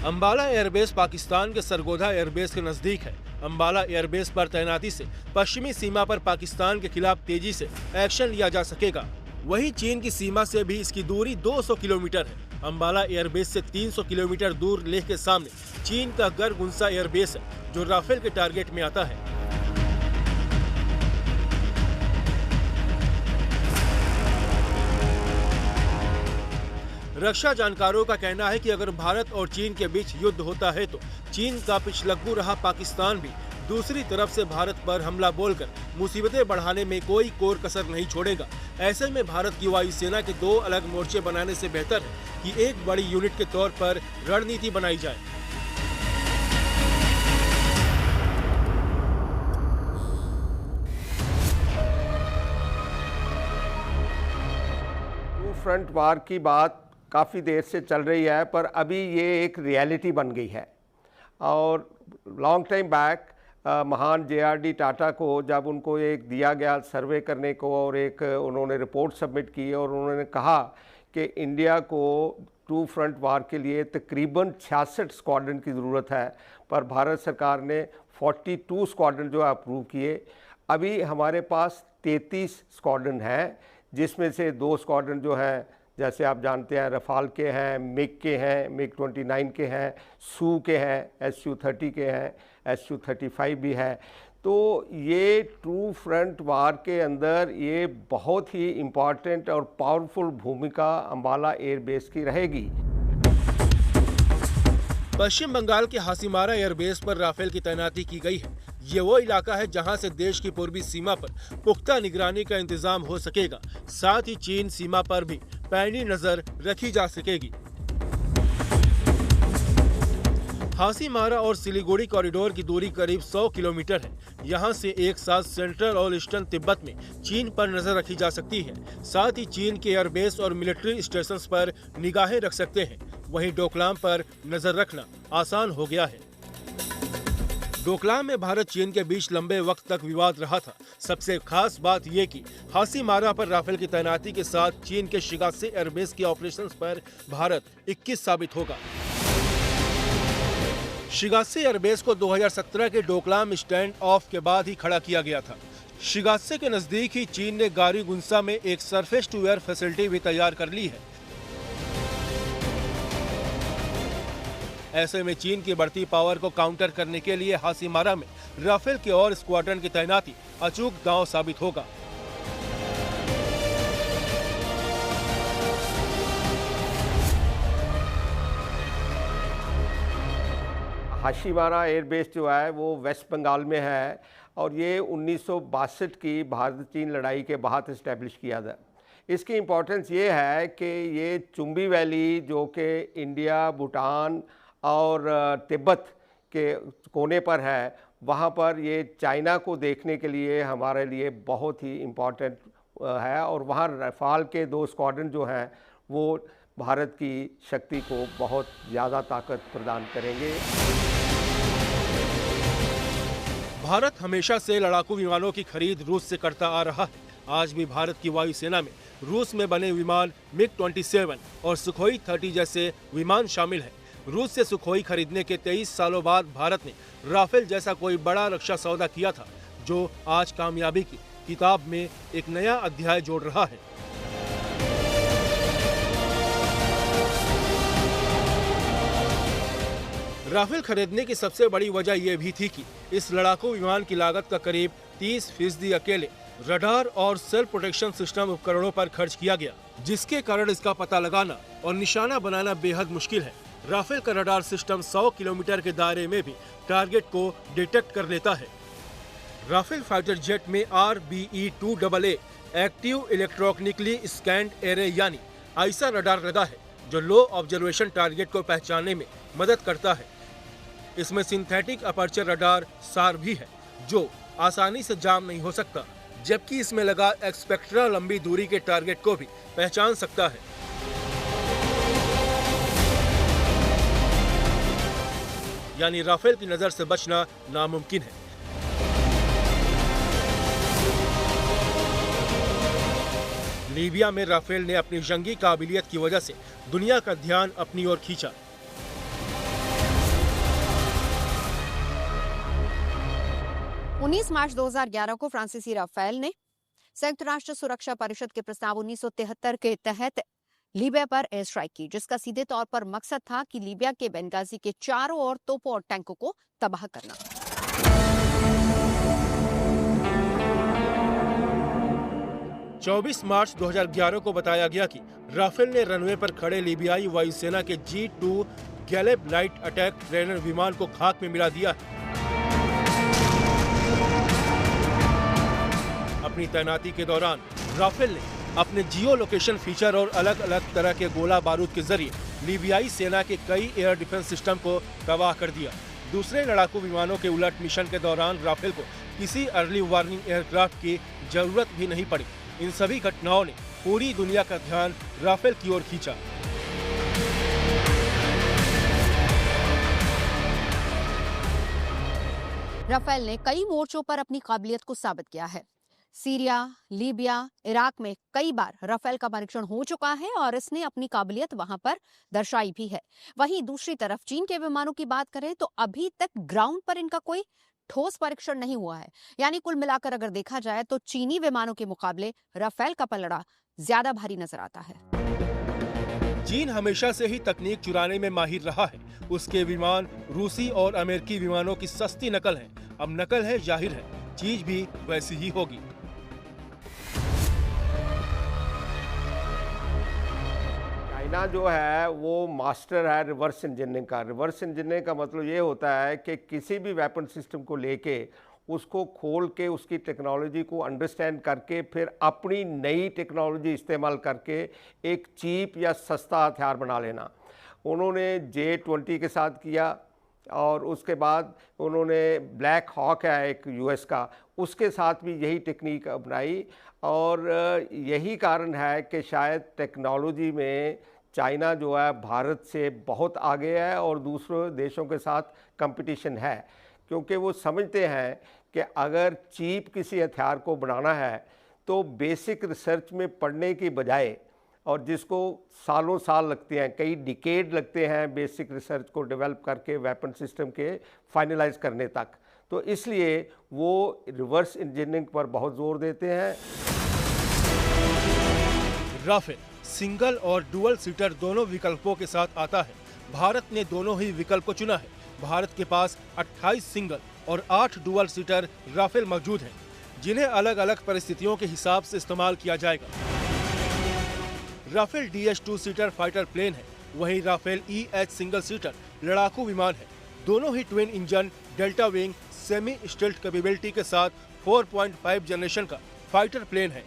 अंबाला एयरबेस पाकिस्तान के सरगोधा एयरबेस के नजदीक है। अंबाला एयरबेस पर तैनाती से पश्चिमी सीमा पर पाकिस्तान के खिलाफ तेजी से एक्शन लिया जा सकेगा। वहीं चीन की सीमा से भी इसकी दूरी 200 किलोमीटर है। अंबाला एयरबेस से 300 किलोमीटर दूर लेह के सामने चीन का गरगुंसा एयरबेस है, जो राफेल के टारगेट में आता है। रक्षा जानकारों का कहना है कि अगर भारत और चीन के बीच युद्ध होता है तो चीन का पिछलग्गू रहा पाकिस्तान भी दूसरी तरफ से भारत पर हमला बोलकर मुसीबतें बढ़ाने में कोई कोर कसर नहीं छोड़ेगा। ऐसे में भारत की वायुसेना के 2 अलग मोर्चे बनाने से बेहतर है कि एक बड़ी यूनिट के तौर पर रणनीति बनाई जाए। फ्रंट वार की बात काफ़ी देर से चल रही है, पर अभी ये एक रियलिटी बन गई है। और लॉन्ग टाइम बैक महान JRD टाटा को जब उनको एक दिया गया सर्वे करने को और एक उन्होंने रिपोर्ट सबमिट की और उन्होंने कहा कि इंडिया को 2 फ्रंट वार के लिए तकरीबन 66 स्क्वाड्रन की ज़रूरत है, पर भारत सरकार ने 42 स्क्वाड्रन जो अप्रूव किए। अभी हमारे पास 33 स्क्वाड्रन हैं, जिसमें से 2 स्क्वाड्रन जो हैं जैसे आप जानते हैं रफाल के हैं, मिग के हैं, मिग 29 के हैं, सू के हैं, SU-30 के हैं, SU-35 भी है। तो ये 2 फ्रंट वार के अंदर ये बहुत ही इम्पॉर्टेंट और पावरफुल भूमिका अंबाला एयरबेस की रहेगी। पश्चिम बंगाल के हासीमारा एयरबेस पर राफेल की तैनाती की गई है। ये वो इलाका है जहां से देश की पूर्वी सीमा पर पुख्ता निगरानी का इंतजाम हो सकेगा। साथ ही चीन सीमा पर भी पैनी नजर रखी जा सकेगी। हासीमारा और सिलीगुड़ी कॉरिडोर की दूरी करीब 100 किलोमीटर है। यहां से एक साथ सेंट्रल और ईस्टर्न तिब्बत में चीन पर नजर रखी जा सकती है। साथ ही चीन के एयरबेस और मिलिट्री स्टेशंस पर निगाहें रख सकते हैं। वहीं डोकलाम पर नजर रखना आसान हो गया है। डोकलाम में भारत चीन के बीच लंबे वक्त तक विवाद रहा था। सबसे खास बात यह कि हासीमारा पर राफेल की तैनाती के साथ चीन के शिगात्से एयरबेस के ऑपरेशंस पर भारत 21 साबित होगा। शिगात्से एयरबेस को 2017 के डोकलाम स्टैंड ऑफ के बाद ही खड़ा किया गया था। शिगात्से के नजदीक ही चीन ने गारीगुंसा में एक सरफेस टू एयर फैसिलिटी भी तैयार कर ली है। ऐसे में चीन की बढ़ती पावर को काउंटर करने के लिए हासीमारा में राफेल के और स्क्वाड्रन की तैनाती अचूक दांव साबित होगा। हासीमारा एयरबेस जो है वो वेस्ट बंगाल में है और ये 1962 की भारत चीन लड़ाई के बाद इस्टेब्लिश किया था। इसकी इम्पोर्टेंस ये है कि ये चुंबी वैली जो कि इंडिया, भूटान और तिब्बत के कोने पर है, वहाँ पर ये चाइना को देखने के लिए हमारे लिए बहुत ही इम्पोर्टेंट है। और वहाँ रफाल के 2 स्क्वाड्रन जो हैं वो भारत की शक्ति को बहुत ज़्यादा ताकत प्रदान करेंगे। भारत हमेशा से लड़ाकू विमानों की खरीद रूस से करता आ रहा है। आज भी भारत की वायुसेना में रूस में बने विमान MiG-27 और सुखोई 30 जैसे विमान शामिल हैं। रूस से सुखोई खरीदने के 23 सालों बाद भारत ने राफेल जैसा कोई बड़ा रक्षा सौदा किया था, जो आज कामयाबी की किताब में एक नया अध्याय जोड़ रहा है। राफेल खरीदने की सबसे बड़ी वजह यह भी थी कि इस लड़ाकू विमान की लागत का करीब 30% अकेले रडार और सेल्फ प्रोटेक्शन सिस्टम उपकरणों पर खर्च किया गया, जिसके कारण इसका पता लगाना और निशाना बनाना बेहद मुश्किल है। राफेल का रडार सिस्टम 100 किलोमीटर के दायरे में भी टारगेट को डिटेक्ट कर लेता है। राफेल फाइटर जेट में RBE-2AA active electronically scanned array यानी ऐसा रडार लगा है जो लो ऑब्जर्वेशन टारगेट को पहचानने में मदद करता है। इसमें सिंथेटिक अपर्चर रडार SAR भी है जो आसानी से जाम नहीं हो सकता, जबकि इसमें लगा एक्सपेक्ट्रा लंबी दूरी के टारगेट को भी पहचान सकता है। यानी राफेल की नजर से बचना नामुमकिन है। लीबिया में राफेल ने अपनी जंगी काबिलियत की वजह से दुनिया का ध्यान अपनी ओर खींचा। मार्च 2011 को फ्रांसीसी राफेल ने संयुक्त राष्ट्र सुरक्षा परिषद के प्रस्ताव 1973 के तहत लीबिया पर एयर स्ट्राइक की, जिसका सीधे तौर पर मकसद था कि लीबिया के बेंगाजी के चारों ओर तोपों और टैंकों को तबाह करना। 24 मार्च 2011 को बताया गया कि राफेल ने रनवे पर खड़े लीबियाई वायुसेना के G-2 गैलेब लाइट अटैक ट्रेनर विमान को खाक में मिला दिया है। अपनी तैनाती के दौरान राफेल ने अपने जियो लोकेशन फीचर और अलग अलग तरह के गोला बारूद के जरिए लीबियाई सेना के कई एयर डिफेंस सिस्टम को तबाह कर दिया। दूसरे लड़ाकू विमानों के उलट मिशन के दौरान राफेल को किसी अर्ली वार्निंग एयरक्राफ्ट की जरूरत भी नहीं पड़ी। इन सभी घटनाओं ने पूरी दुनिया का ध्यान राफेल की ओर खींचा। राफेल ने कई मोर्चों पर अपनी काबिलियत को साबित किया है। सीरिया, लीबिया, इराक में कई बार राफेल का परीक्षण हो चुका है और इसने अपनी काबिलियत वहां पर दर्शाई भी है। वहीं दूसरी तरफ चीन के विमानों की बात करें तो अभी तक ग्राउंड पर इनका कोई ठोस परीक्षण नहीं हुआ है। यानी कुल मिलाकर अगर देखा जाए तो चीनी विमानों के मुकाबले राफेल का पलड़ा ज्यादा भारी नजर आता है। चीन हमेशा से ही तकनीक चुराने में माहिर रहा है। उसके विमान रूसी और अमेरिकी विमानों की सस्ती नकल है। अब नकल है, जाहिर है चीज भी वैसी ही होगी। चाइना जो है वो मास्टर है रिवर्स इंजीनियरिंग का। रिवर्स इंजीनियरिंग का मतलब ये होता है कि किसी भी वेपन सिस्टम को लेके उसको खोल के उसकी टेक्नोलॉजी को अंडरस्टैंड करके फिर अपनी नई टेक्नोलॉजी इस्तेमाल करके एक चीप या सस्ता हथियार बना लेना। उन्होंने J-20 के साथ किया और उसके बाद उन्होंने ब्लैक हॉक है एक US का, उसके साथ भी यही टेक्निक अपनाई। और यही कारण है कि शायद टेक्नोलॉजी में चाइना जो है भारत से बहुत आगे है और दूसरे देशों के साथ कंपटीशन है, क्योंकि वो समझते हैं कि अगर चीप किसी हथियार को बनाना है तो बेसिक रिसर्च में पढ़ने की बजाय, और जिसको सालों साल लगते हैं, कई डिकेड लगते हैं बेसिक रिसर्च को डेवलप करके वेपन सिस्टम के फाइनलाइज करने तक, तो इसलिए वो रिवर्स इंजीनियरिंग पर बहुत जोर देते हैं। राफेल सिंगल और डुअल सीटर दोनों विकल्पों के साथ आता है। भारत ने दोनों ही विकल्प को चुना है। भारत के पास 28 सिंगल और 8 डुअल सीटर राफेल मौजूद हैं, जिन्हें अलग अलग परिस्थितियों के हिसाब से इस्तेमाल किया जाएगा। Rafale DH-2 seater fighter plane है, वहीं राफेल EH सिंगल सीटर लड़ाकू विमान है। दोनों ही twin engine delta wing semi stealth capability के साथ 4.5 जनरेशन का फाइटर प्लेन है।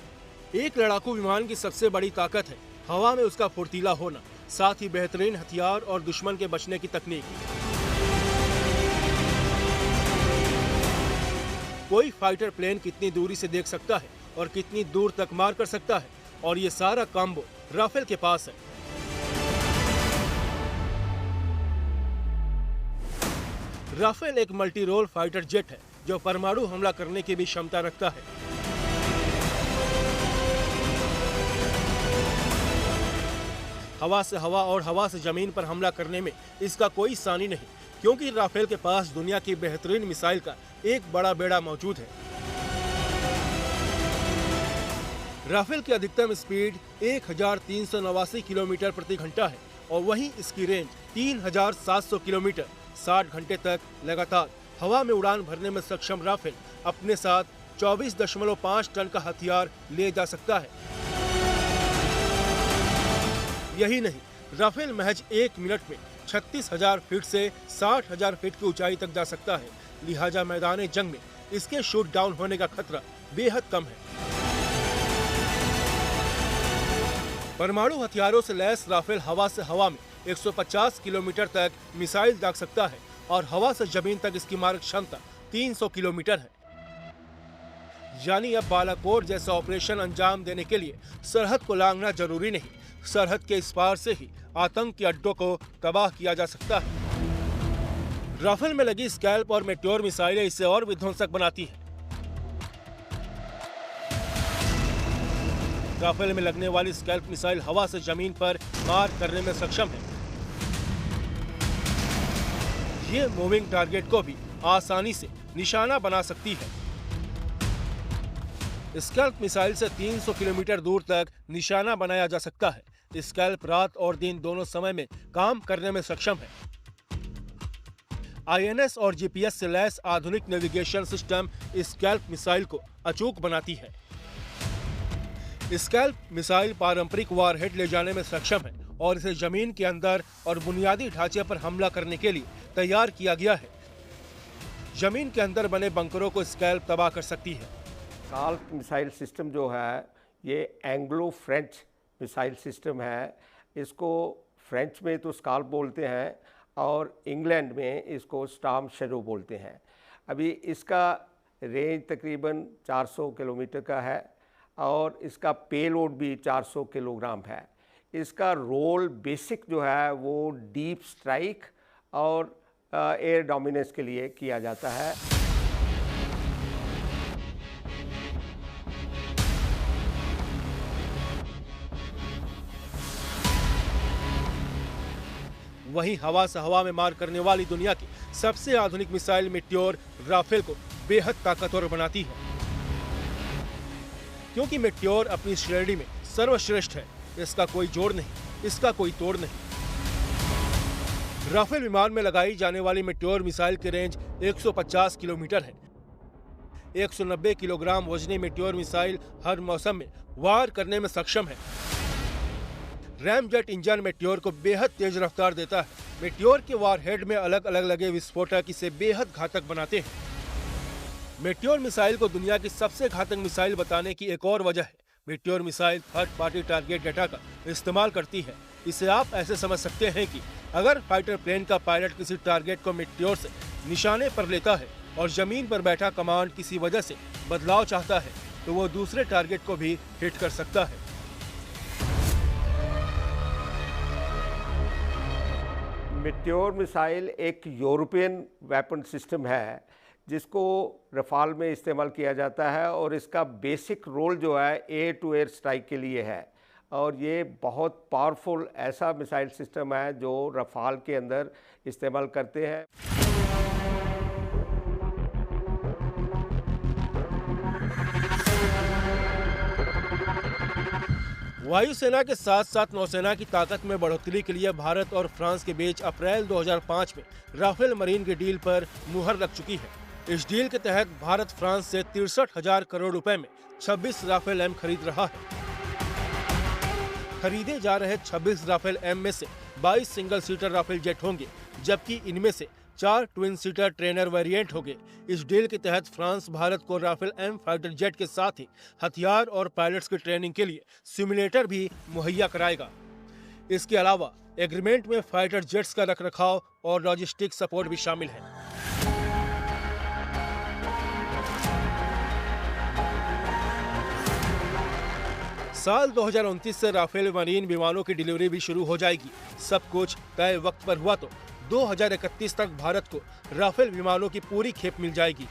एक लड़ाकू विमान की सबसे बड़ी ताकत है हवा में उसका फुर्तीला होना, साथ ही बेहतरीन हथियार और दुश्मन के बचने की तकनीक। कोई फाइटर प्लेन कितनी दूरी से देख सकता है और कितनी दूर तक मार कर सकता है, और ये सारा कॉम्बो राफेल के पास है। राफेल एक मल्टी रोल फाइटर जेट है जो परमाणु हमला करने की भी क्षमता रखता है। हवा से हवा और हवा से जमीन पर हमला करने में इसका कोई सानी नहीं, क्योंकि राफेल के पास दुनिया की बेहतरीन मिसाइल का एक बड़ा बेड़ा मौजूद है। राफेल की अधिकतम स्पीड 1389 किलोमीटर प्रति घंटा है और वहीं इसकी रेंज 3700 किलोमीटर 60 घंटे तक लगातार हवा में उड़ान भरने में सक्षम राफेल अपने साथ 24.5 टन का हथियार ले जा सकता है। यही नहीं, राफेल महज 1 मिनट में 36,000 फीट से 60,000 फीट की ऊंचाई तक जा सकता है। लिहाजा मैदान जंग में इसके शूट डाउन होने का खतरा बेहद कम है। परमाणु हथियारों से लैस राफेल हवा से हवा में 150 किलोमीटर तक मिसाइल दाग सकता है और हवा से जमीन तक इसकी मारक क्षमता 300 किलोमीटर है। यानी अब बालाकोट जैसा ऑपरेशन अंजाम देने के लिए सरहद को लांघना जरूरी नहीं, सरहद के इस पार से ही आतंकी अड्डों को तबाह किया जा सकता है। राफेल में लगी स्कैल्प और मेट्योर मिसाइलें इसे और विध्वंसक बनाती है। राफेल में लगने वाली स्कैल्प मिसाइल हवा से जमीन पर मार करने में सक्षम है। ये मूविंग टारगेट को भी आसानी से निशाना बना सकती है। स्कैल्प मिसाइल से 300 किलोमीटर दूर तक निशाना बनाया जा सकता है। स्कैल्प रात और दिन दोनों समय में काम करने में सक्षम है। INS और GPS से लैस आधुनिक नेविगेशन सिस्टम स्कैल्प मिसाइल को अचूक बनाती है। स्कैल्प मिसाइल पारंपरिक वारहेड ले जाने में सक्षम है और इसे जमीन के अंदर और बुनियादी ढांचे पर हमला करने के लिए तैयार किया गया है। जमीन के अंदर बने बंकरों को स्कैल्प तबाह कर सकती है। स्काल्प मिसाइल सिस्टम जो है ये एंग्लो फ्रेंच मिसाइल सिस्टम है। इसको फ्रेंच में तो स्काल्प बोलते हैं और इंग्लैंड में इसको स्टॉर्म शैडो बोलते हैं। अभी इसका रेंज तकरीबन 400 किलोमीटर का है और इसका पेलोड भी 400 किलोग्राम है। इसका रोल बेसिक जो है वो डीप स्ट्राइक और एयर डोमिनेंस के लिए किया जाता है। वहीं हवा से हवा में मार करने वाली दुनिया की सबसे आधुनिक मिसाइल मेट्योर राफेल को बेहद ताकतवर बनाती है, क्योंकि मेट्योर अपनी श्रेणी में सर्वश्रेष्ठ है। इसका कोई जोड़ नहीं, इसका कोई तोड़ नहीं। राफेल विमान में लगाई जाने वाली मेट्योर मिसाइल की रेंज 150 किलोमीटर है। 190 किलोग्राम वजनी मेट्योर मिसाइल हर मौसम में वार करने में सक्षम है। रैमजेट इंजन मेट्योर को बेहद तेज रफ्तार देता है। मेट्योर के वारहेड में अलग अलग लगे विस्फोटक इसे बेहद घातक बनाते हैं। मेट्योर मिसाइल को दुनिया की सबसे घातक मिसाइल बताने की एक और वजह है, meteor missile third party target data का इस्तेमाल करती है। इसे आप ऐसे समझ सकते हैं कि अगर फाइटर प्लेन का पायलट किसी टारगेट को मेट्योर से निशाने पर लेता है और जमीन पर बैठा कमांड किसी वजह से बदलाव चाहता है तो वो दूसरे टारगेट को भी हिट कर सकता है। मेट्योर मिसाइल एक यूरोपियन वेपन सिस्टम है जिसको रफाल में इस्तेमाल किया जाता है और इसका बेसिक रोल जो है एयर टू एयर स्ट्राइक के लिए है और ये बहुत पावरफुल ऐसा मिसाइल सिस्टम है जो रफाल के अंदर इस्तेमाल करते हैं। वायुसेना के साथ साथ नौसेना की ताकत में बढ़ोतरी के लिए भारत और फ्रांस के बीच अप्रैल 2005 में राफेल मरीन की डील पर मुहर लग चुकी है। इस डील के तहत भारत फ्रांस से 63,000 करोड़ रुपए में 26 राफेल एम खरीद रहा है। खरीदे जा रहे 26 राफेल एम में से 22 सिंगल सीटर राफेल जेट होंगे, जबकि इनमें से 4 ट्विन सीटर ट्रेनर वेरिएंट होंगे। इस डील के तहत फ्रांस भारत को राफेल एम फाइटर जेट के साथ ही हथियार और पायलट्स की ट्रेनिंग के लिए सिमुलेटर भी मुहैया कराएगा। इसके अलावा एग्रीमेंट में फाइटर जेट्स का रखरखाव और लॉजिस्टिक सपोर्ट भी शामिल है। साल 2029 से राफेल मरीन विमानों की डिलीवरी भी शुरू हो जाएगी। सब कुछ तय वक्त पर हुआ तो 2031 तक भारत को राफेल विमानों की पूरी खेप मिल जाएगी।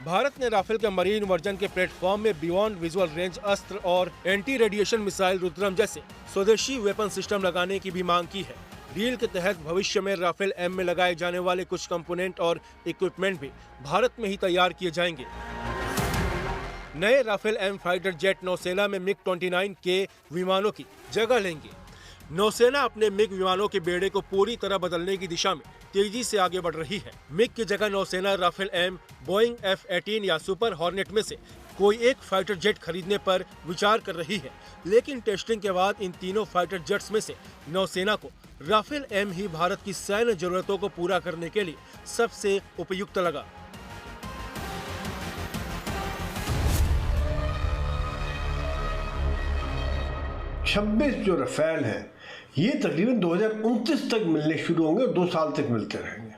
भारत ने राफेल के मरीन वर्जन के प्लेटफॉर्म में बियॉन्ड विजुअल रेंज अस्त्र और एंटी रेडिएशन मिसाइल रुद्रम जैसे स्वदेशी वेपन सिस्टम लगाने की भी मांग की है। डील के तहत भविष्य में राफेल एम में लगाए जाने वाले कुछ कंपोनेंट और इक्विपमेंट भी भारत में ही तैयार किए जाएंगे। नए राफेल एम फाइटर जेट नौसेना में मिग-29 के विमानों की जगह लेंगे। नौसेना अपने मिग विमानों के बेड़े को पूरी तरह बदलने की दिशा में तेजी से आगे बढ़ रही है। मिग की जगह नौसेना राफेल एम, बोइंग F-18 या सुपर हॉर्नेट में से कोई एक फाइटर जेट खरीदने पर विचार कर रही है, लेकिन टेस्टिंग के बाद इन तीनों फाइटर जेट्स में से नौसेना को राफेल एम ही भारत की सैन्य जरूरतों को पूरा करने के लिए सबसे उपयुक्त लगा। छब्बीस जो रफेल हैं ये तकरीबन 2029 तक मिलने शुरू होंगे और 2 साल तक मिलते रहेंगे।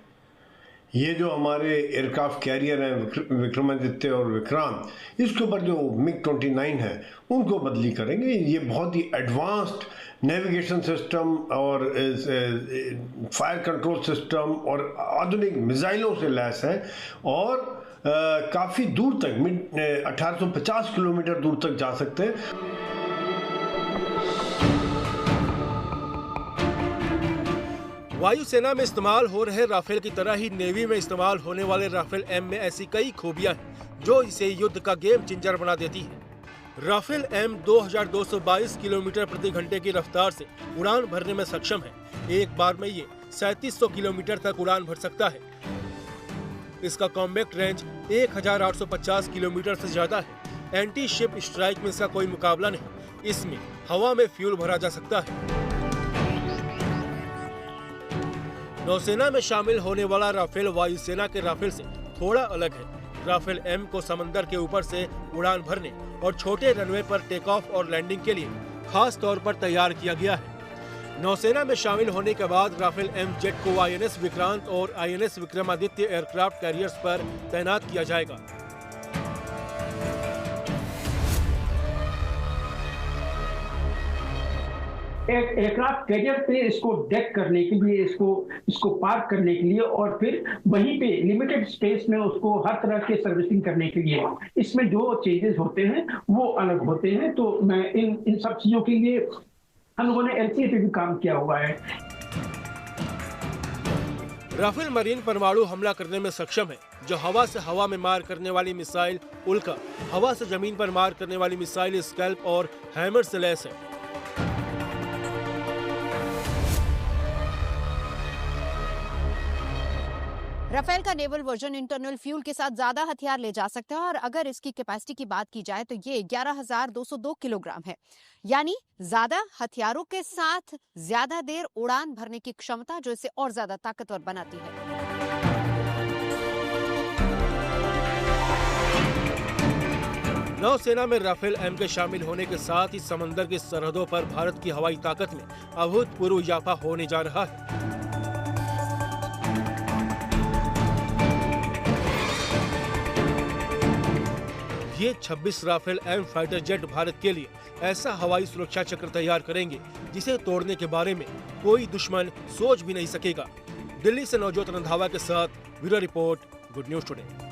ये जो हमारे एयरक्राफ्ट कैरियर हैं विक्रमादित्य और विक्रांत, इसके ऊपर जो MiG-29 है उनको बदली करेंगे। ये बहुत ही एडवांस्ड नेविगेशन सिस्टम और फायर कंट्रोल सिस्टम और आधुनिक मिसाइलों से लैस है और काफ़ी दूर तक 1850 किलोमीटर दूर तक जा सकते हैं। वायुसेना में इस्तेमाल हो रहे राफेल की तरह ही नेवी में इस्तेमाल होने वाले राफेल एम में ऐसी कई खूबियां हैं जो इसे युद्ध का गेम चेंजर बना देती है। राफेल एम 2222 किलोमीटर प्रति घंटे की रफ्तार से उड़ान भरने में सक्षम है। एक बार में ये 3700 किलोमीटर तक उड़ान भर सकता है। इसका कॉम्बैक्ट रेंज 1850 किलोमीटर से ज्यादा है। एंटी शिप स्ट्राइक में इसका कोई मुकाबला नहीं। इसमें हवा में फ्यूल भरा जा सकता है। नौसेना में शामिल होने वाला राफेल वायुसेना के राफेल से थोड़ा अलग है। राफेल एम को समंदर के ऊपर से उड़ान भरने और छोटे रनवे पर टेक ऑफ और लैंडिंग के लिए खास तौर पर तैयार किया गया है। नौसेना में शामिल होने के बाद राफेल एम जेट को INS विक्रांत और INS विक्रमादित्य एयरक्राफ्ट कैरियर्स पर तैनात किया जाएगा। एयरक्राफ्ट कैरियर पे इसको डेक करने के लिए, इसको पार्क करने के लिए और फिर वहीं पे लिमिटेड स्पेस में उसको हर तरह के सर्विसिंग करने के लिए इसमें जो चेंजेस होते हैं वो अलग होते हैं। तो मैं इन सब चीजों के लिए हम लोगों ने LCA पे भी काम किया हुआ है। राफेल मरीन परमाणु हमला करने में सक्षम है, जो हवा से हवा में मार करने वाली मिसाइल उल्का, हवा से जमीन पर मार करने वाली मिसाइल स्कैल्प और हैमर से लैस है। राफेल का नेवल वर्जन इंटरनल फ्यूल के साथ ज्यादा हथियार ले जा सकता है और अगर इसकी कैपेसिटी की बात की जाए तो ये 11,202 किलोग्राम है, यानी ज्यादा हथियारों के साथ ज्यादा देर उड़ान भरने की क्षमता, जो इसे और ज्यादा ताकतवर बनाती है। नौसेना में राफेल एम के शामिल होने के साथ ही समंदर की सरहदों पर भारत की हवाई ताकत में अभूतपूर्व इजाफा होने जा रहा है। ये 26 Rafale M fighter jet Bharat के लिए ऐसा हवाई सुरक्षा चक्र तैयार करेंगे जिसे तोड़ने के बारे में कोई दुश्मन सोच भी नहीं सकेगा। दिल्ली से नवजोत रंधावा के साथ bureau report, good news today.